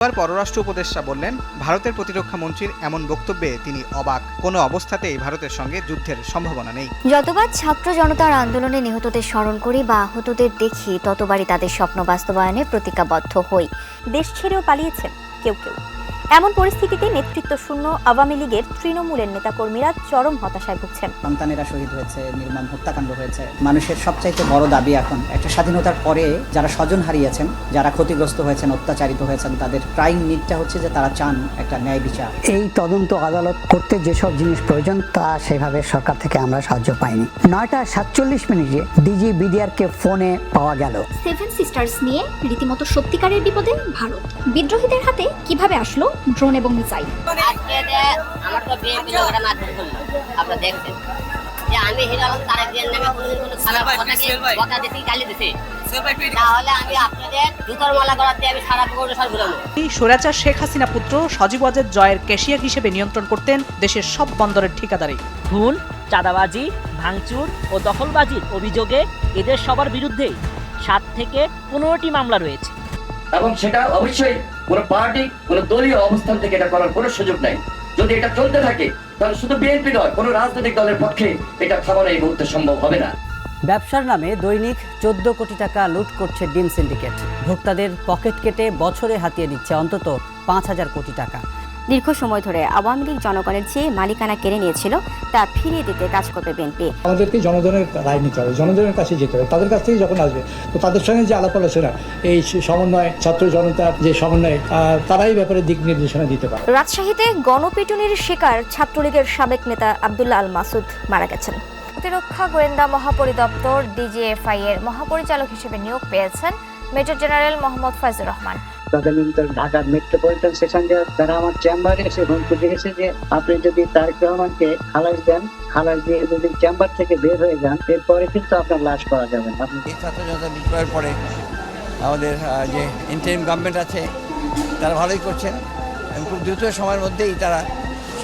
পররাষ্ট্র উপদেষ্টা বললেন, ভারতের প্রতিরক্ষা মন্ত্রীর এমন বক্তব্যে তিনি অবাক। কোনো অবস্থাতেই ভারতের সঙ্গে যুদ্ধের সম্ভাবনা নেই। যতবার ছাত্র জনতার আন্দোলনে নিহতদের স্মরণ করি বা আহতদের দেখি, ততবারই তাদের স্বপ্ন বাস্তবায়নে প্রতিজ্ঞাবদ্ধ হই। দেশ ছেড়েও পালিয়েছেন কেউ কেউ। এমন পরিস্থিতিতে নেতৃত্ব শূন্য আওয়ামী লীগের তৃণমূলের নেতাকর্মীরা চরম হতাশায় ভুগছেন। সন্তানেরা শহীদ হয়েছে, নির্মম হত্যাকাণ্ড হয়েছে। মানুষের সবচাইতে বড় দাবি এখন একটা স্বাধীনতার পরে যারা স্বজন হারিয়েছেন, যারা ক্ষতিগ্রস্ত হয়েছেন, অত্যাচারিত হয়েছেন, তাদের প্রাইম নিডটা হচ্ছে যে তারা চান একটা ন্যায় বিচার। এই তদন্ত আদালত করতে যেসব জিনিস প্রয়োজন তা সেভাবে সরকার থেকে আমরা সাহায্য পাইনি। 9:47 ডিজি বিডিআরকে ফোনে পাওয়া গেল। সেভেন সিস্টার্স নিয়ে রীতিমতো সত্যিকারের বিপদে ভারত। বিদ্রোহীদের হাতে কিভাবে আসলো ড্রোন এবং মিসাইল? আমার তো বিএনপি লোকেরা মারধর করলো, আপনারা দেখছেন যে আমি হিরো আলম তারেক জিয়ার নামে কোনো খারাপ কথা দিতে গালি দিতে, তাহলে আমি আপনাদের জুতোর মালা করাতে আমি সারা পুকুর ঘুরাবো। স্বৈরাচার শেখ হাসিনা পুত্র সজীব ওয়াজেদ জয়ের ক্যাশিয়ার হিসেবে নিয়ন্ত্রণ করতেন দেশের সব বন্দরের ঠিকাদারি। খুন, চাঁদাবাজি, ভাঙচুর ও দখলবাজির অভিযোগে এদের সবার বিরুদ্ধে 7 থেকে 15টি মামলা রয়েছে এবং সেটা অবশ্যই কোনো পার্টি, কোনো দলীয় অবস্থান থেকে এটা করার কোনো সুযোগ নাই। যদি এটা চলতে থাকে তাহলে শুধু বিএনপি নয়, কোনো রাজনৈতিক দলের পক্ষে এটা থামানো এই মুহূর্তে সম্ভব হবে না। ব্যবসার নামে দৈনিক 14 কোটি টাকা লুট করছে ডিম সিন্ডিকেট। ভোক্তাদের পকেট কেটে বছরে হাতিয়ে নিচ্ছে অন্তত 5,000 কোটি টাকা। দীর্ঘ সময় ধরে আওয়ামী লীগ জনগণের যে মালিকানা কেড়ে নিয়েছিল তা ফিরিয়ে দিতে কাজ করবে বিএনপি। আমাদেরকে জনগণের রায় নিতে হবে, জনগণের কাছে যেতে হবে। তাদের কাছ থেকে যখন আসবে তো তাদের সঙ্গে যে আলাপ আলোচনা, এই সমন্বয়, ছাত্র জনতার যে সমন্বয়, তারাই ব্যাপারে দিক নির্দেশনা দিতে পারে। রাজশাহীতে গণপিটুনির শিকার ছাত্রলীগের সাবেক নেতা আব্দুল্লাহ আল মাসুদ মারা গেছেন। প্রতিরক্ষা গোয়েন্দা মহাপরিদপ্তর ডিজিএফআই এর মহাপরিচালক হিসেবে নিয়োগ পেয়েছেন মেজর জেনারেল মোহাম্মদ ফয়জুর রহমান। ঢাকার মেট্রোপলিটন স্টেশন তারা আমার চেম্বারে এসে হুমকি দিয়েছে যে আপনি যদি তারেক রহমানকে খালাস দেন, খালাস দিয়ে যদি চেম্বার থেকে বের হয়ে যান, এরপরে কিন্তু আপনার লাশ পাওয়া যাবে না। এই ছাত্র জনতা বিপ্লবের পরে আমাদের যে ইন্টারিম গভর্নমেন্ট আছে তারা ভালোই করছেন এবং খুব দ্রুত সময়ের মধ্যেই তারা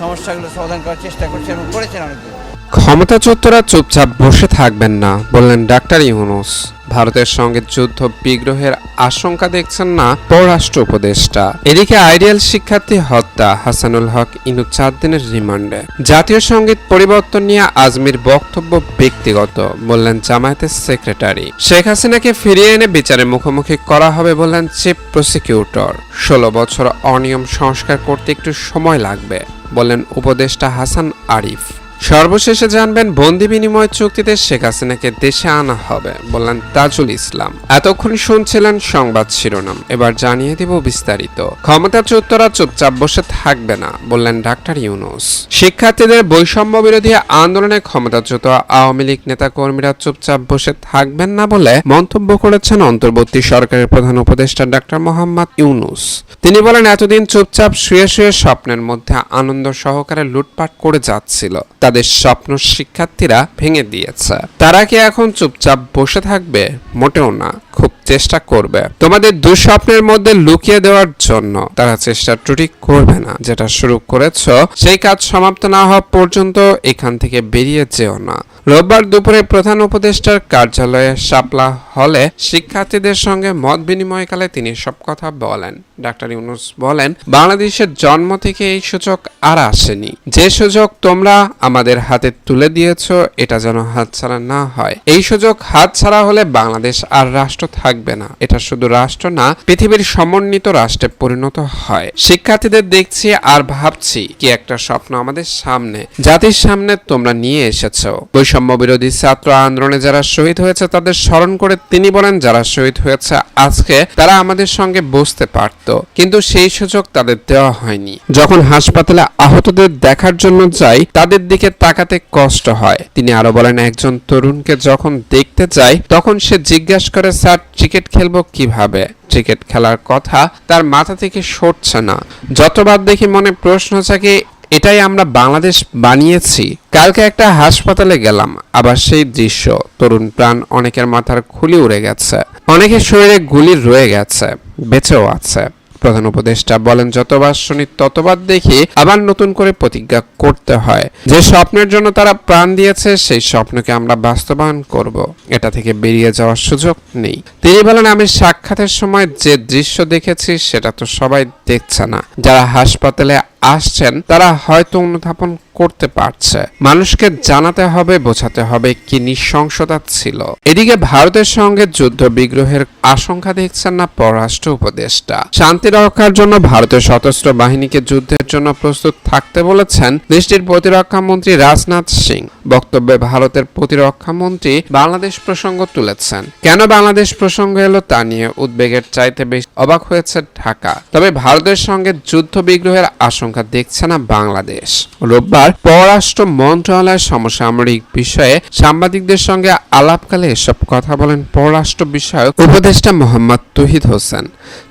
সমস্যাগুলো সমাধান করার চেষ্টা করছেন এবং করেছেন অনেকদিন। ক্ষমতাচ্যুতরা চুপচাপ বসে থাকবেন না, বললেন ডাক্তার ইউনূস। ভারতের সঙ্গে যুদ্ধ বিগ্রহের আশঙ্কা দেখছেন না পররাষ্ট্র উপদেষ্টা। এদিকে আইডিয়াল শিক্ষার্থী হত্যা, হাসানুল হক ইনু 4 দিনের রিমান্ডে। জাতীয় সঙ্গীত পরিবর্তন নিয়ে আজমির বক্তব্য ব্যক্তিগত, বললেন জামায়াতের সেক্রেটারি। শেখ হাসিনাকে ফিরিয়ে এনে বিচারের মুখোমুখি করা হবে বললেন চিফ প্রসিকিউটর। 16 বছর অনিয়ম সংস্কার করতে একটু সময় লাগবে, বললেন উপদেষ্টা হাসান আরিফ। সর্বশেষে জানবেন বন্দি বিনিময় চুক্তিতে শেখ হাসিনাকে দেশে আনা হবে, বললেন তাজুল ইসলাম। এতক্ষণ শুনছিলেন সংবাদ শিরোনাম, এবার জানিয়ে দেব বিস্তারিত। ক্ষমতাচ্যুতরা চুপচাপ বসে থাকবে না, বললেন ডাক্তার ইউনূস। শিক্ষার্থীদের বৈষম্য বিরোধী আন্দোলনে ক্ষমতাচ্যুত আওয়ামী লীগ নেতা কর্মীরা চুপচাপ বসে থাকবেন না বলে মন্তব্য করেছেন অন্তর্বর্তী সরকারের প্রধান উপদেষ্টা ডাক্তার মোহাম্মদ ইউনূস। তিনি বলেন, এতদিন চুপচাপ শুয়ে শুয়ে স্বপ্নের মধ্যে আনন্দ সহকারে লুটপাট করে যাচ্ছিল, তাদের স্বপ্ন শিক্ষার্থীরা ভেঙে দিয়েছে। তারা কি এখন চুপচাপ বসে থাকবে? মোটেও না, খুব চেষ্টা করবে তোমাদের দুঃস্বপ্নের মধ্যে লুকিয়ে দেওয়ার জন্য। তারা চেষ্টা ত্রুটি করবে না। যেটা শুরু করেছ সেই কাজ সমাপ্ত না হওয়া পর্যন্ত এখান থেকে বেরিয়ে যেও না। রোববার দুপুরে প্রধান উপদেষ্টার কার্যালয়ে শাপলা হলে শিক্ষার্থীদের সঙ্গে মত বিনিময়কালে তিনি সব কথা বলেন। ডাক্তার ইউনূস বলেন, বাংলাদেশের জন্ম থেকে এই সুযোগ আর আসেনি। যে সুযোগ তোমরা আমাদের হাতে তুলে দিয়েছ, এটা যেন হাতছাড়া না হয়। এই সুযোগ হাতছাড়া হলে বাংলাদেশ আর রাষ্ট্র থাকবে না। এটা শুধু রাষ্ট্র না, পৃথিবীর সমন্বিত রাষ্ট্রে পরিণত হয়। শিক্ষার্থীদের দেখছি আর ভাবছি কি একটা স্বপ্ন আমাদের সামনে, জাতির সামনে তোমরা নিয়ে এসেছো। বৈষম্য বিরোধী ছাত্র আন্দোলনে যারা শহীদ হয়েছে তাদের স্মরণ করে তিনি বলেন, যারা শহীদ হয়েছে আজকে তারা আমাদের সঙ্গে বসতে পারত, কিন্তু সেই সুযোগ তাদের দেওয়া হয়নি। যখন হাসপাতালে আহতদের দেখার জন্য যাই তাদের দিকে তাকাতে কষ্ট হয়। তিনি আরো বলেন, একজন তরুণকে যখন দেখতে যাই তখন সে জিজ্ঞাসা করে, স্যার ক্রিকেট খেলবো কিভাবে? ক্রিকেট খেলার কথা তার মাথা থেকে সরছে না। যতবার দেখি মনে প্রশ্ন জাগে, এটাই আমরা বাংলাদেশ বানিয়েছি। কালকে একটা হাসপাতালে গেলাম, আবার সেই দৃশ্য। তরুণ প্রাণ অনেকের মাথার খুলি উড়ে গেছে, অনেকের শরীরে গুলি রয়ে গেছে, বেঁচেও আছে। প্রধান উপদেষ্টা বলেন, যতবার শুনি ততবার দেখি আবার নতুন করে প্রতিজ্ঞা করতে হয়। যে স্বপ্নের জন্য তারা প্রাণ দিয়েছে সেই স্বপ্নকে আমরা বাস্তবায়ন করব, এটা থেকে বেরিয়ে যাওয়ার সুযোগ নেই। তিনি বলেন, আমি সাক্ষাতের সময় যে দৃশ্য দেখেছি সেটা তো সবাই দেখছে না। যারা হাসপাতালে আসছেন তারা হয়তো অনুধাবন করতে পারছে। মানুষকে জানাতে হবে, বোঝাতে হবে কি নৃশংসতা ছিল। এদিকে ভারতের সঙ্গে যুদ্ধ বিগ্রহের আশঙ্কা দেখছেন না পররাষ্ট্র উপদেষ্টা। শান্তি রক্ষার জন্য ভারতের সশস্ত্র বাহিনীকে যুদ্ধের জন্য প্রস্তুত থাকতে বলেছেন দেশটির প্রতিরক্ষা মন্ত্রী রাজনাথ সিং। বক্তব্যে ভারতের প্রতিরক্ষা মন্ত্রী বাংলাদেশ প্রসঙ্গ তুলেছেন। কেন বাংলাদেশ প্রসঙ্গ এলো তা নিয়ে উদ্বেগের চাইতে বেশি অবাক হয়েছে ঢাকা। তবে ভারতের সঙ্গে যুদ্ধ বিগ্রহের আশঙ্কা দেখছে না বাংলাদেশ। রোববার পররাষ্ট্র মন্ত্রণালয়ের সমসাময়িক বিষয়ে সাংবাদিকদের সঙ্গে আলাপকালে এসব কথা বলেন পররাষ্ট্র বিষয়ক উপদেষ্টা মোহাম্মদ তৌহিদ হোসেন।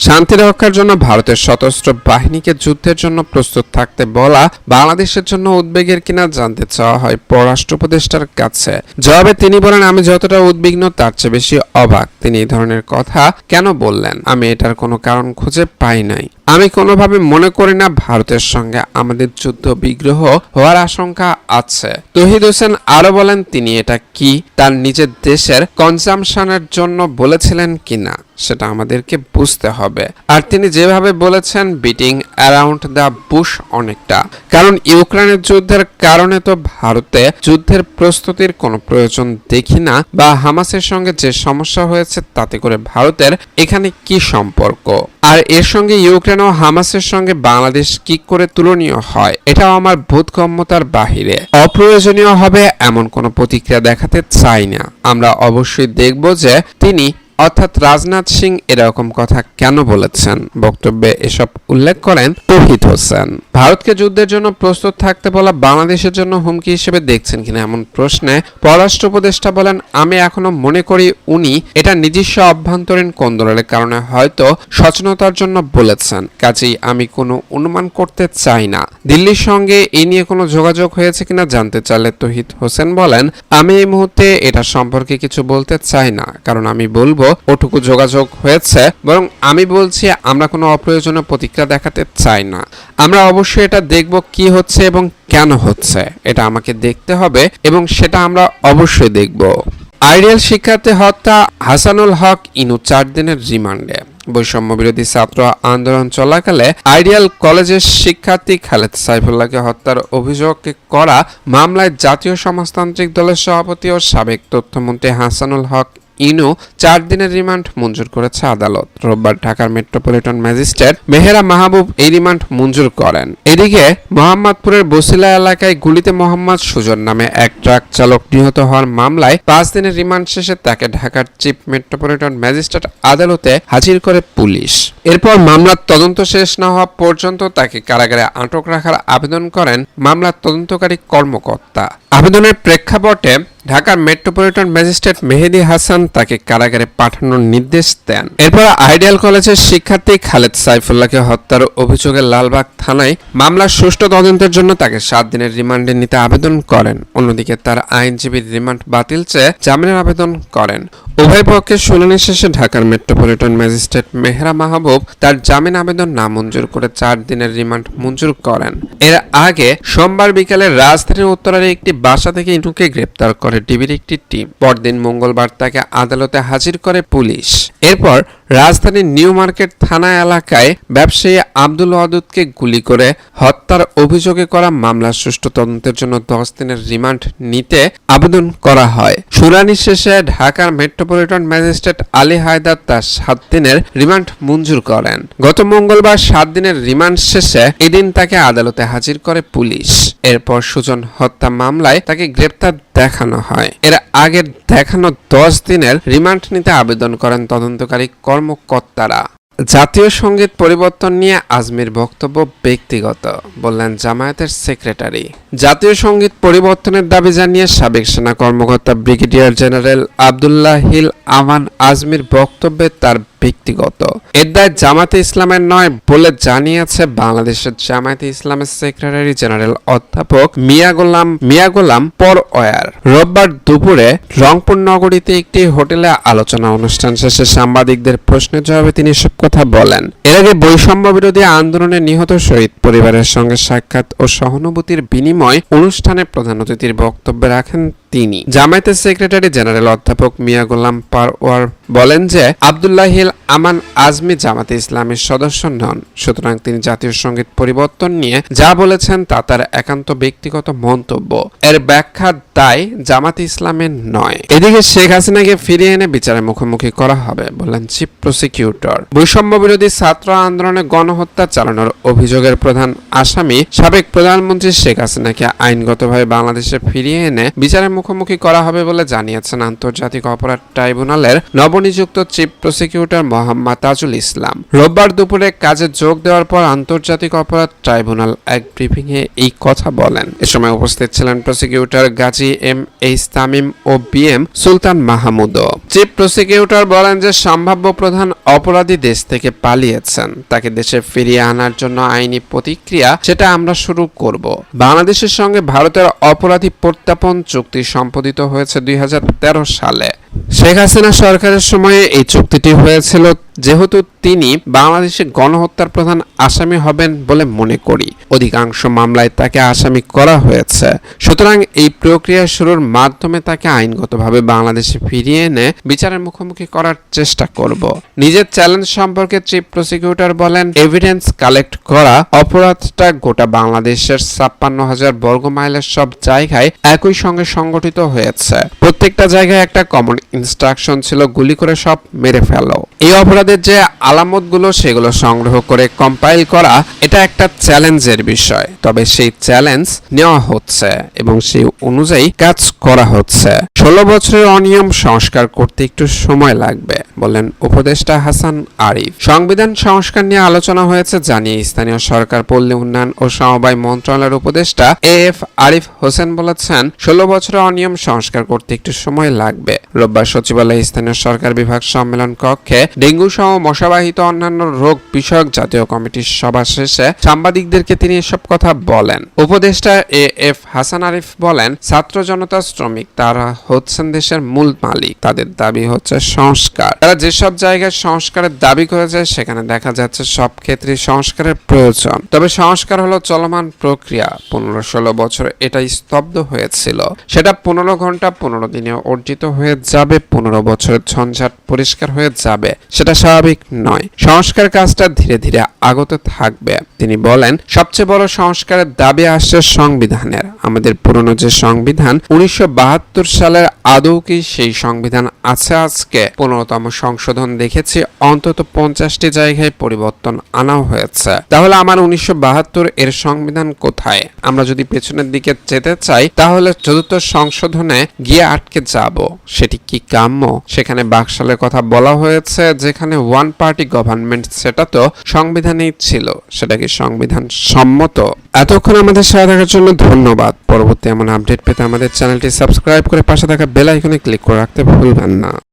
শান্তি রক্ষার জন্য ভারতের সশস্ত্র বাহিনীকে যুদ্ধের জন্য প্রস্তুত থাকতে বলা বাংলাদেশের জন্য উদ্বেগের কিনা জানতে চাওয়া হয় পররাষ্ট্র উপদেষ্টার কাছে। জবাবে তিনি বলেন, আমি যতটা উদ্বিগ্ন তার চেয়ে বেশি অবাক। তিনি এই ধরনের কথা কেন বললেন, আমি এটার কোনো কারণ খুঁজে পাই নাই। আমি কোনোভাবে মনে করি না ভারতের সঙ্গে আমাদের যুদ্ধ বিগ্রহ হওয়ার আশঙ্কা আছে। তৌহিদ হোসেন আরো বলেন, তিনি এটা কি তার নিজের দেশের কনজামশনের জন্য বলেছিলেন কিনা সেটা আমাদেরকে বুঝতে হবে। আর তিনি যেভাবে বলেছেন বিটিং অ্যারাউন্ড দ্য বুশ অনেকটা, কারণ ইউক্রেনের যুদ্ধের কারণে তো ভারতে যুদ্ধের প্রস্তুতির কোনো প্রয়োজন দেখি না, বা হামাসের সঙ্গে যে সমস্যা হয়েছে তাতে করে ভারতের এখানে কি সম্পর্ক। আর এর সঙ্গে ইউক্রেন ও হামাসের সঙ্গে বাংলাদেশ কি করে তুলনীয় হয়, এটাও আমার বোধগম্যতার বাহিরে। অপ্রয়োজনীয় হবে এমন কোনো প্রতিক্রিয়া দেখাতে চাই না। আমরা অবশ্যই দেখব যে তিনি অর্থাৎ রাজনাথ সিং এরকম কথা কেন বলেছেন। বক্তব্যে এসব উল্লেখ করেন তৌহিদ হোসেন। ভারতকে যুদ্ধের জন্য প্রস্তুত থাকতে বলা বাংলাদেশের জন্য হুমকি হিসেবে দেখছেন কিনা এমন প্রশ্নে পররাষ্ট্র উপদেষ্টা বলেন, আমি এখনো মনে করি উনি এটা নিজস্ব অভ্যন্তরীণ কোন্দলের কারণে হয়তো সচেতনতার জন্য বলেছেন। কাজেই আমি কোনো অনুমান করতে চাই না। দিল্লির সঙ্গে এই নিয়ে কোনো যোগাযোগ হয়েছে কিনা জানতে চাইলে তৌহিদ হোসেন বলেন, আমি এই মুহূর্তে এটা সম্পর্কে কিছু বলতে চাই না, কারণ আমি বলবো ওটুকু যোগাযোগ হয়েছে, বরং আমি বলছি আমরা কোনো অপ্রয়োজনীয় প্রতিক্রিয়া দেখাতে চাই না। আমরা অবশ্যই এটা দেখব কি হচ্ছে এবং কেন হচ্ছে, এটা আমাকে দেখতে হবে এবং সেটা আমরা অবশ্যই দেখব। আইডিয়াল শিক্ষার্থী হত্যা, হাসানুল হক ইনু 4 দিনের রিমান্ডে। বৈষম্য বিরোধী ছাত্র আন্দোলন চলাকালে আইডিয়াল কলেজের শিক্ষার্থী খালেদ সাইফুল্লাহকে হত্যার অভিযোগ করা মামলায় জাতীয় সমাজতান্ত্রিক দলের সভাপতি ও সাবেক তথ্যমন্ত্রী হাসানুল হক ইনু 4 দিনের রিমান্ড মঞ্জুর করেছে আদালত। রোববার ঢাকার মেট্রোপলিটন ম্যাজিস্ট্রেট মেহেরা মাহবুব এই রিমান্ড মঞ্জুর করেন। এদিকে মোহাম্মদপুরের বসিলা এলাকায় গুলিতে মোহাম্মদ সুজন নামে এক ট্রাক চালক নিহত হওয়ার মামলায় 5 দিনের রিমান্ড শেষে তাকে ঢাকার চিফ মেট্রোপলিটন ম্যাজিস্ট্রেট আদালতে হাজির করে পুলিশ। এরপর মামলার তদন্ত শেষ না হওয়া পর্যন্ত তাকে কারাগারে আটক রাখার আবেদন করেন মামলার তদন্তকারী কর্মকর্তা। আবেদনের প্রেক্ষাপটে ঢাকার মেট্রোপলিটন ম্যাজিস্ট্রেট মেহেদী হাসান তাকে কারাগারে পাঠানোর নির্দেশ দেন। এরপর আইডিয়াল কলেজের শিক্ষার্থী খালেদ সাইফুল্লাহকে হত্যার অভিযোগে লালবাগ থানায় মামলার সুষ্ঠু তদন্তের জন্য তাকে 7 দিনের রিমান্ডে নিতে আবেদন করেন। অন্যদিকে তার আইনজীবীর রিমান্ড বাতিল চেয়ে জামিনের আবেদন করেন। উভয় পক্ষের শুনানি শেষে ঢাকার মেট্রোপলিটন ম্যাজিস্ট্রেট মেহেরা মাহবুব তার জামিন আবেদন নামঞ্জুর করে 4 দিনের রিমান্ড মঞ্জুর করেন। এর আগে সোমবার বিকেলে রাজধানীর উত্তরার একটি বাসা থেকে ইনুকে গ্রেপ্তার করে ডিবির একটি টিম। পরদিন মঙ্গলবার তাকে আদালতে হাজির করে পুলিশ। এরপর রাজধানীর নিউ মার্কেট থানা এলাকায় ব্যবসায়ী আব্দুল ওয়াদুদকে গুলি করে হত্যার অভিযোগে করা মামলার সুষ্ঠু তদন্তের জন্য 10 দিনের রিমান্ড নিতে আবেদন করা হয়। শুনানি শেষে ঢাকার মেট্রোপলিটন ম্যাজিস্ট্রেট আলী হায়দার তার 7 দিনের রিমান্ড মঞ্জুর করেন। গত মঙ্গলবার 7 দিনের রিমান্ড শেষে এদিন তাকে আদালতে হাজির করে পুলিশ। এরপর সুজন হত্যা মামলায় তাকে গ্রেপ্তার দেখানো হয়। এর আগে দেখানো 10 দিনের রিমান্ড নিতে আবেদন করেন তদন্তকারী কর্মকর্তারা। জাতীয় সঙ্গীত পরিবর্তন নিয়ে আজমির বক্তব্য ব্যক্তিগত, বললেন জামায়াতের সেক্রেটারি। জাতীয় সঙ্গীত পরিবর্তনের দাবি জানিয়ে সাবেক সেনা কর্মকর্তা ব্রিগেডিয়ার জেনারেল আব্দুল্লাহ হিল আমান আজমির বক্তব্যে তার ব্যক্তিগত। এর দায় জামায়াতে ইসলামের নয় বলে জানিয়েছে বাংলাদেশের জামায়াতে ইসলামের সেক্রেটারি জেনারেল অধ্যাপক মিয়া গোলাম পরওয়ার। রোববার দুপুরে রংপুর নগরীতে একটি হোটেলে আলোচনা অনুষ্ঠান শেষে সাংবাদিকদের প্রশ্নের জবাবে তিনি এসব কথা বলেন। এর আগে বৈষম্য বিরোধী আন্দোলনে নিহত শহীদ পরিবারের সঙ্গে সাক্ষাৎ ও সহানুভূতির বিনিময় অনুষ্ঠানে প্রধান অতিথির বক্তব্য রাখেন তিনি। জামায়াতের সেক্রেটারি জেনারেল অধ্যাপক মিয়া গোলাম পরওয়ার বলেন যে আব্দুল্লাহিল আমান আজমি জামাতে ইসলামের সদস্য নন, সুতরাং তিনি জাতীয় সঙ্গীত পরিবর্তন নিয়ে যা বলেছেন তা তার একান্ত ব্যক্তিগত মন্তব্য। এর ব্যাখ্যা দায় জামাতে ইসলামের নয়। এদিকে শেখ হাসিনাকে ফিরিয়ে এনে বিচারের মুখোমুখি করা হবে বললেন চিফ প্রসিকিউটর। বৈষম্য বিরোধী ছাত্র আন্দোলনে গণহত্যা চালানোর অভিযোগের প্রধান আসামি সাবেক প্রধানমন্ত্রী শেখ হাসিনাকে আইনগতভাবে বাংলাদেশে ফিরিয়ে এনে বিচারের মুখোমুখি করা হবে বলে জানিয়েছেন আন্তর্জাতিক অপরাধ ট্রাইব্যুনালের নবনিযুক্ত চিফ প্রসিকিউটর মোহাম্মদ তাজুল ইসলাম। রোববার দুপুরে কাজে যোগ দেওয়ার পর আন্তর্জাতিক অপরাধ ট্রাইব্যুনাল এক ব্রিফিংয়ে এই কথা বলেন। এ সময় উপস্থিত ছিলেন prosecutor Gazi M H Tamim ও বিএম সুলতান মাহমুদও। চিফ প্রসিকিউটর বলেন যে সম্ভাব্য প্রধান অপরাধী দেশ থেকে পালিয়েছেন, তাকে দেশে ফিরিয়ে আনার জন্য আইনি প্রতিক্রিয়া সেটা আমরা শুরু করব। বাংলাদেশের সঙ্গে ভারতের অপরাধী প্রত্যাপন চুক্তি সম্পাদিত হয়েছে 2013 সালে। শেখ হাসিনা সরকারের সময়ে এই চুক্তিটি হয়েছিল যেহেতু তিনি বাংলাদেশে গণহত্যার প্রধান আসামি হবেন বলে মনে করি। অধিকাংশ মামলায় তাকে আসামি করা হয়েছে, সুতরাং এই প্রক্রিয়া শুরুর মাধ্যমে তাকে আইনগতভাবে বাংলাদেশে ফিরিয়ে এনে বিচারের মুখোমুখি করার চেষ্টা করব। নিজের চ্যালেঞ্জ সম্পর্কে চিফ প্রসিকিউটর বলেন, এভিডেন্স কালেক্ট করা অপরাধটা গোটা বাংলাদেশের 56,000 বর্গ মাইলের সব জায়গায় একই সঙ্গে সংগঠিত হয়েছে। প্রত্যেকটা জায়গায় একটা কমন ইনস্ট্রাকশন ছিল, গুলি করে সব মেরে ফেলো। এই অপরাধের যে আলামতগুলো সেগুলো সংগ্রহ করে কম্পাইল করা এটা একটা চ্যালেঞ্জের বিষয়, তবে সেই চ্যালেঞ্জ নেওয়া হচ্ছে এবং সেই অনুযায়ী কাজ করা হচ্ছে। 16 বছরের অনিয়ম সংস্কার করতে একটু সময় লাগবে বলেন উপদেষ্টা হাসান আরিফ। সংবিধান সংস্কার নিয়ে আলোচনা হয়েছে জানিয়ে স্থানীয় সরকার, পল্লী উন্নয়ন ও সমবায় মন্ত্রণালয়ের উপদেষ্টা এএফ আরিফ হোসেন বলেছেন 16 বছরের অনিয়ম সংস্কার করতে একটু সময় লাগবে। রোববার সচিবালয়ে স্থানীয় সরকার বিভাগ সম্মেলন কক্ষে ডেঙ্গু সহ মশাবাহিত অন্যান্য রোগ বিষয়ক জাতীয় কমিটির সভা শেষে সাংবাদিকদেরকে তিনি এসব কথা বলেন। উপদেষ্টা এএফ হাসান আরিফ বলেন, ছাত্র জনতা, শ্রমিক তারা হচ্ছেন দেশের মূল মালিক, তাদের দাবি হচ্ছে সংস্কার। তারা যেসব জায়গায় সংস্কারের দাবি করেছে সেখানে দেখা যাচ্ছে সব ক্ষেত্রে সংস্কারের প্রয়োজন, তবে সংস্কার হলো চলমান প্রক্রিয়া। 15-16 বছর এটা স্তব্ধ হয়েছিল, সেটা 15 ঘন্টা 15 দিনে অর্জিত হয়ে যাবে। 15 বছরের ঝঞ্ঝাট পরিষ্কার হয়ে যাবে, সেটা স্বাভাবিক নয়। সংস্কার কাজটা ধীরে ধীরে আগতে থাকবে। তিনি বলেন, সবচেয়ে বড় সংস্কারের দাবি আসছে সংবিধানের। আমাদের পুরনো যে সংবিধান 1972 সালের, আদৌ কি সেই সংবিধান আছে? আজকে 15তম সংশোধন দেখেছি অন্তত 50টি জায়গায় পরিবর্তন আনা হয়েছে। তাহলে আমার 1972 এর সংবিধান কোথায়? আমরা যদি পেছনের দিকে যেতে চাই তাহলে 4র্থ সংশোধনে গিয়ে আটকে যাব। সেটি কি কাম্য? সেখানে বাকশালের কথা বলা হয়েছে, যেখানে ওয়ান পার্টি গভর্নমেন্ট, সেটা তো সংবিধানেই ছিল। সেটা কি সংবিধান সম্মত? এতক্ষণ আমাদের সাথে থাকার জন্য ধন্যবাদ। পরবর্তী এমন আপডেট পেতে আমাদের চ্যানেলটি সাবস্ক্রাইব করে পাশে থাকা বেল আইকনে ক্লিক করে রাখতে ভুলবেন না।